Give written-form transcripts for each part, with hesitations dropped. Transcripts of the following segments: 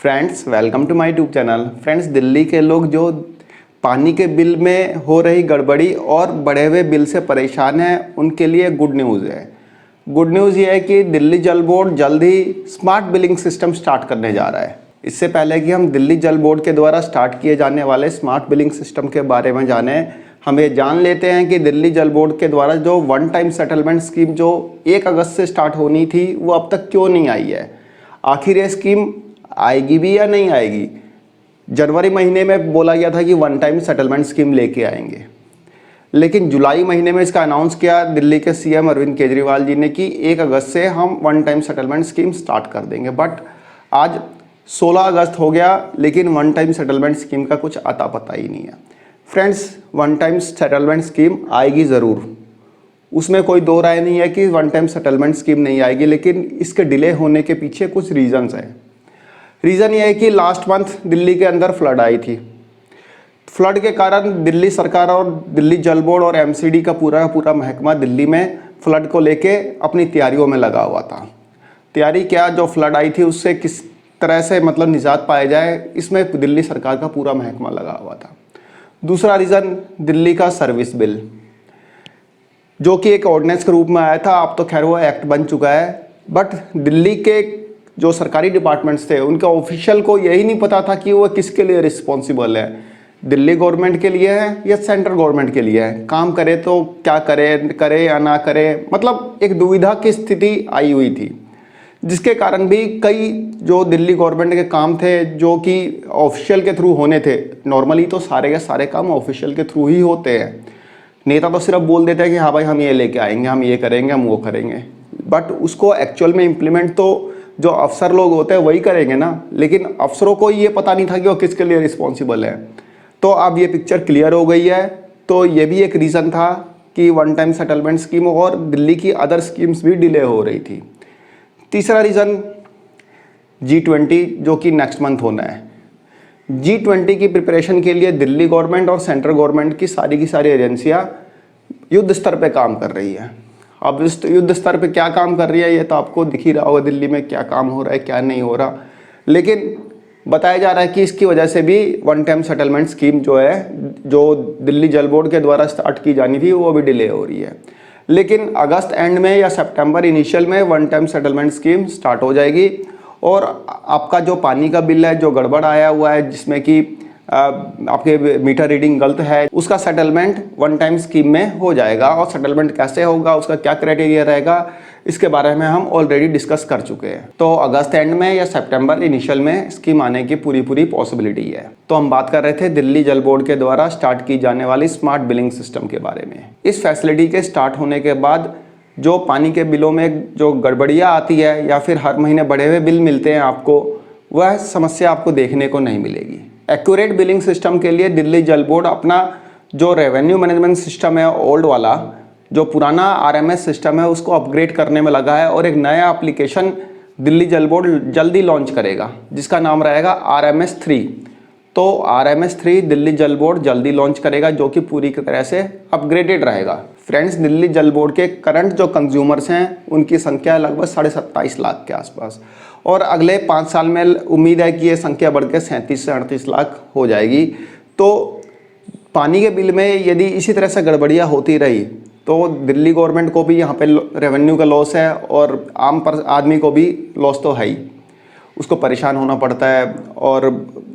Friends, welcome to my YouTube channel. Friends, Delhi के लोग जो पानी के बिल में हो रही गड़बड़ी और बढ़े हुए बिल से परेशान हैं, उनके लिए गुड न्यूज़ है। गुड न्यूज़ ये है कि दिल्ली जल बोर्ड जल्द ही स्मार्ट बिलिंग सिस्टम स्टार्ट करने जा रहा है। इससे पहले कि हम दिल्ली जल बोर्ड के द्वारा स्टार्ट किए जाने वाले स्मार्ट बिलिंग सिस्टम के बारे में जाने, हम ये जान लेते हैं कि दिल्ली जल बोर्ड के द्वारा जो वन टाइम सेटलमेंट स्कीम जो 1 अगस्त से स्टार्ट होनी थी, वो अब तक क्यों नहीं आई है। आखिर ये स्कीम आएगी भी या नहीं आएगी। जनवरी महीने में बोला गया था कि वन टाइम सेटलमेंट स्कीम लेके आएंगे, लेकिन जुलाई महीने में इसका अनाउंस किया दिल्ली के सीएम अरविंद केजरीवाल जी ने कि 1 अगस्त से हम one time settlement scheme start कर देंगे। बट आज 16 अगस्त हो गया, लेकिन वन टाइम सेटलमेंट स्कीम का कुछ अता पता ही नहीं है। Friends, one time settlement scheme आएगी ज़रूर, उसमें कोई दो राय नहीं है कि वन टाइम सेटलमेंट स्कीम नहीं आएगी, लेकिन इसके डिले होने के पीछे कुछ रीज़न्स हैं। रीज़न ये है कि लास्ट मंथ दिल्ली के अंदर फ्लड आई थी। फ्लड के कारण दिल्ली सरकार और दिल्ली जल बोर्ड और एमसीडी का पूरा महकमा दिल्ली में फ्लड को लेके अपनी तैयारियों में लगा हुआ था। तैयारी क्या, जो फ्लड आई थी उससे किस तरह से मतलब निजात पाया जाए, इसमें दिल्ली सरकार का पूरा महकमा लगा हुआ था। दूसरा रीज़न दिल्ली का सर्विस बिल, जो कि एक ऑर्डिनेंस के रूप में आया था। अब तो खैर वो एक्ट बन चुका है, बट दिल्ली के जो सरकारी डिपार्टमेंट्स थे उनका ऑफिशियल को यही नहीं पता था कि वो किसके लिए रिस्पॉन्सिबल है, दिल्ली गवर्नमेंट के लिए है या सेंट्रल गवर्नमेंट के लिए है। काम करे तो क्या करे या ना करे, मतलब एक दुविधा की स्थिति आई हुई थी, जिसके कारण भी कई जो दिल्ली गवर्नमेंट के काम थे जो कि ऑफिशियल के थ्रू होने थे। नॉर्मली तो सारे के सारे काम ऑफिशियल के थ्रू ही होते हैं। नेता तो सिर्फ बोल देते हैं कि हाँ भाई हम ये लेके आएंगे, हम ये करेंगे, हम वो करेंगे, बट उसको एक्चुअल में इम्प्लीमेंट तो जो अफसर लोग होते हैं वही करेंगे ना। लेकिन अफसरों को ये पता नहीं था कि वो किसके लिए रिस्पॉन्सिबल है। तो अब ये पिक्चर क्लियर हो गई है। तो ये भी एक रीज़न था कि वन टाइम सेटलमेंट स्कीम और दिल्ली की अदर स्कीम्स भी डिले हो रही थी। तीसरा रीज़न G20 जो कि नेक्स्ट मंथ होना है। G20 की प्रिपरेशन के लिए दिल्ली गवर्नमेंट और सेंट्रल गवर्नमेंट की सारी एजेंसियां युद्ध स्तर पे काम कर रही है। अब इस युद्ध स्तर पे क्या काम कर रही है ये तो आपको दिख ही रहा होगा, दिल्ली में क्या काम हो रहा है क्या नहीं हो रहा। लेकिन बताया जा रहा है कि इसकी वजह से भी वन टाइम सेटलमेंट स्कीम जो है, जो दिल्ली जल बोर्ड के द्वारा स्टार्ट की जानी थी, वो भी डिले हो रही है। लेकिन अगस्त एंड में या सितंबर इनिशियल में one time settlement scheme start हो जाएगी और आपका जो पानी का बिल है जो गड़बड़ आया हुआ है, जिसमें कि आपके मीटर रीडिंग गलत है, उसका सेटलमेंट वन टाइम स्कीम में हो जाएगा। और सेटलमेंट कैसे होगा, उसका क्या क्राइटेरिया रहेगा, इसके बारे में हम ऑलरेडी डिस्कस कर चुके हैं। तो अगस्त एंड में या सितंबर इनिशियल में स्कीम आने की पूरी पॉसिबिलिटी है। तो हम बात कर रहे थे दिल्ली जल बोर्ड के द्वारा स्टार्ट की जाने वाली स्मार्ट बिलिंग सिस्टम के बारे में। इस फैसिलिटी के स्टार्ट होने के बाद जो पानी के बिलों में जो गड़बड़ियाँ आती है या फिर हर महीने बढ़े हुए बिल मिलते हैं आपको, वह समस्या आपको देखने को नहीं मिलेगी। एक्यूरेट बिलिंग सिस्टम के लिए दिल्ली जल बोर्ड अपना जो रेवेन्यू मैनेजमेंट सिस्टम है ओल्ड वाला, जो पुराना आरएमएस सिस्टम है, उसको अपग्रेड करने में लगा है और एक नया एप्लीकेशन दिल्ली जल बोर्ड जल्दी लॉन्च करेगा जिसका नाम रहेगा RMS3। तो RMS3 दिल्ली जल बोर्ड जल्दी लॉन्च करेगा, जो कि पूरी तरह से अपग्रेडेड रहेगा। फ्रेंड्स, दिल्ली जल बोर्ड के करंट जो कंज्यूमर्स हैं उनकी संख्या लगभग 27.5 लाख के आसपास, और अगले 5 साल में उम्मीद है कि ये संख्या बढ़ के 37 से 38 लाख हो जाएगी। तो पानी के बिल में यदि इसी तरह से गड़बड़ियाँ होती रही तो दिल्ली गवर्नमेंट को भी यहाँ पे रेवेन्यू का लॉस है और आम आदमी को भी लॉस तो है ही। उसको परेशान होना पड़ता है और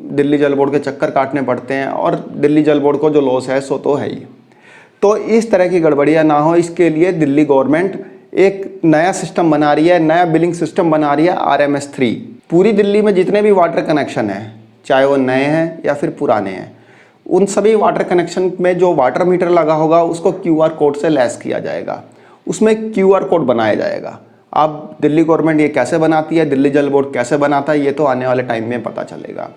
दिल्ली जल बोर्ड के चक्कर काटने पड़ते हैं, और दिल्ली जल बोर्ड को जो लॉस है सो तो है ही। तो इस तरह की गड़बड़ियाँ ना हो, इसके लिए दिल्ली गवर्नमेंट एक नया सिस्टम बना रही है, नया बिलिंग सिस्टम बना रही है RMS3। पूरी दिल्ली में जितने भी वाटर कनेक्शन हैं, चाहे वो नए हैं या फिर पुराने हैं, उन सभी वाटर कनेक्शन में जो वाटर मीटर लगा होगा उसको QR कोड से लैस किया जाएगा, उसमें QR कोड बनाया जाएगा। अब दिल्ली गवर्नमेंट ये कैसे बनाती है, दिल्ली जल बोर्ड कैसे बनाता है, ये तो आने वाले टाइम में पता चलेगा।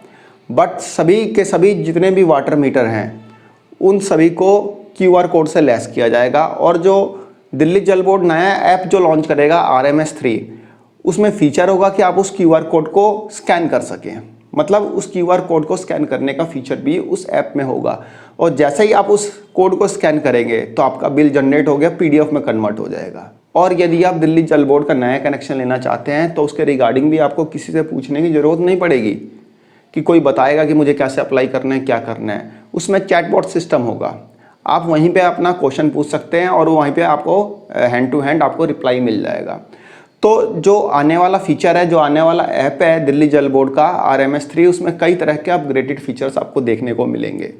बट सभी के सभी जितने भी वाटर मीटर हैं उन सभी को QR कोड से लैस किया जाएगा। और जो दिल्ली जल बोर्ड नया ऐप जो लॉन्च करेगा RMS3, उसमें फीचर होगा कि आप उस QR कोड को स्कैन कर सकें। मतलब उस QR कोड को स्कैन करने का फीचर भी उस ऐप में होगा, और जैसे ही आप उस कोड को स्कैन करेंगे तो आपका बिल जनरेट हो गया PDF में कन्वर्ट हो जाएगा। और यदि आप दिल्ली जल बोर्ड का नया कनेक्शन लेना चाहते हैं तो उसके रिगार्डिंग भी आपको किसी से पूछने की ज़रूरत नहीं पड़ेगी। कि कोई बताएगा कि मुझे कैसे अप्लाई करना है, क्या करना है। उसमें चैटबॉट सिस्टम होगा, आप वहीं पे अपना क्वेश्चन पूछ सकते हैं और वहीं पे आपको हैंड टू हैंड आपको रिप्लाई मिल जाएगा। तो जो आने वाला फीचर है, जो आने वाला ऐप है दिल्ली जल बोर्ड का RMS 3, उसमें कई तरह के अपग्रेडेड फीचर्स आपको देखने को मिलेंगे,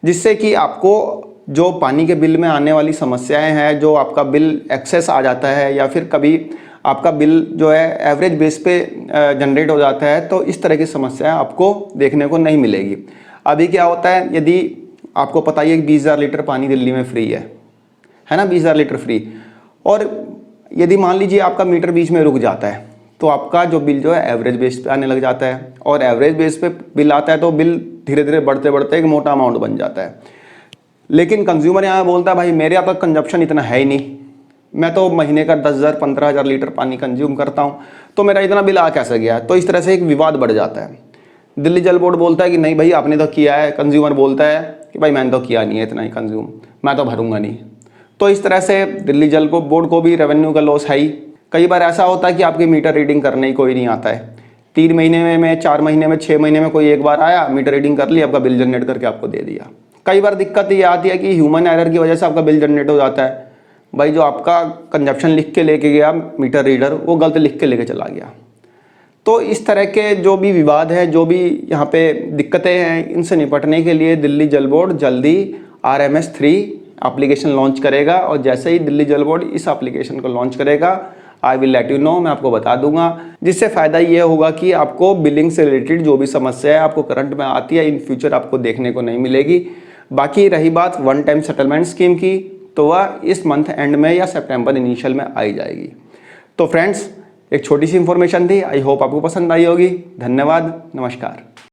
जिससे कि आपको जो पानी के बिल में आने वाली समस्याएं हैं, जो आपका बिल एक्सेस आ जाता है या फिर कभी आपका बिल जो है एवरेज बेस पे जनरेट हो जाता है, तो इस तरह की समस्याएं आपको देखने को नहीं मिलेगी। अभी क्या होता है, यदि आपको पता ही है कि 20,000 लीटर पानी दिल्ली में फ्री है ना, 20,000 लीटर फ्री, और यदि मान लीजिए आपका मीटर बीच में रुक जाता है तो आपका जो बिल जो है एवरेज बेस पे आने लग जाता है, और एवरेज बेस पे बिल आता है तो बिल धीरे धीरे बढ़ते बढ़ते एक मोटा अमाउंट बन जाता है। लेकिन कंज्यूमर यहाँ बोलता है भाई मेरे यहाँ तो कंजप्शन इतना है ही नहीं, मैं तो महीने का 10,000 15,000 लीटर पानी कंज्यूम करता हूँ, तो मेरा इतना बिल आ कैसे गया। तो इस तरह से एक विवाद बढ़ जाता है। दिल्ली जल बोर्ड बोलता है कि नहीं भाई आपने तो किया है, कंज्यूमर बोलता है कि भाई मैंने तो किया नहीं है इतना ही कंज्यूम, मैं तो भरूंगा नहीं। तो इस तरह से दिल्ली जल बोर्ड को भी रेवेन्यू का लॉस है ही। कई बार ऐसा होता है कि आपकी मीटर रीडिंग करने ही कोई नहीं आता है, 3 महीने में 4 महीने में 6 महीने में कोई एक बार आया, मीटर रीडिंग कर ली, आपका बिल जनरेट करके आपको दे दिया। कई बार दिक्कत ये आती है कि ह्यूमन एरर की वजह से आपका बिल जनरेट हो जाता है, भाई जो आपका कंजप्शन लिख के लेके गया मीटर रीडर, वो गलत लिख के लेके चला गया। तो इस तरह के जो भी विवाद है, जो भी यहाँ पे दिक्कतें हैं, इनसे निपटने के लिए दिल्ली जल बोर्ड जल्दी RMS 3 एप्लीकेशन लॉन्च करेगा, और जैसे ही दिल्ली जल बोर्ड इस एप्लीकेशन को लॉन्च करेगा I will let you know, मैं आपको बता दूंगा। जिससे फ़ायदा ये होगा कि आपको बिलिंग से रिलेटेड जो भी समस्या है आपको करंट में आती है, इन फ्यूचर आपको देखने को नहीं मिलेगी। बाकी रही बात वन टाइम सेटलमेंट स्कीम की, तो वह इस मंथ एंड में या सितंबर इनिशियल में आई जाएगी। तो फ्रेंड्स, एक छोटी सी इंफॉर्मेशन थी, आई होप आपको पसंद आई होगी। धन्यवाद, नमस्कार।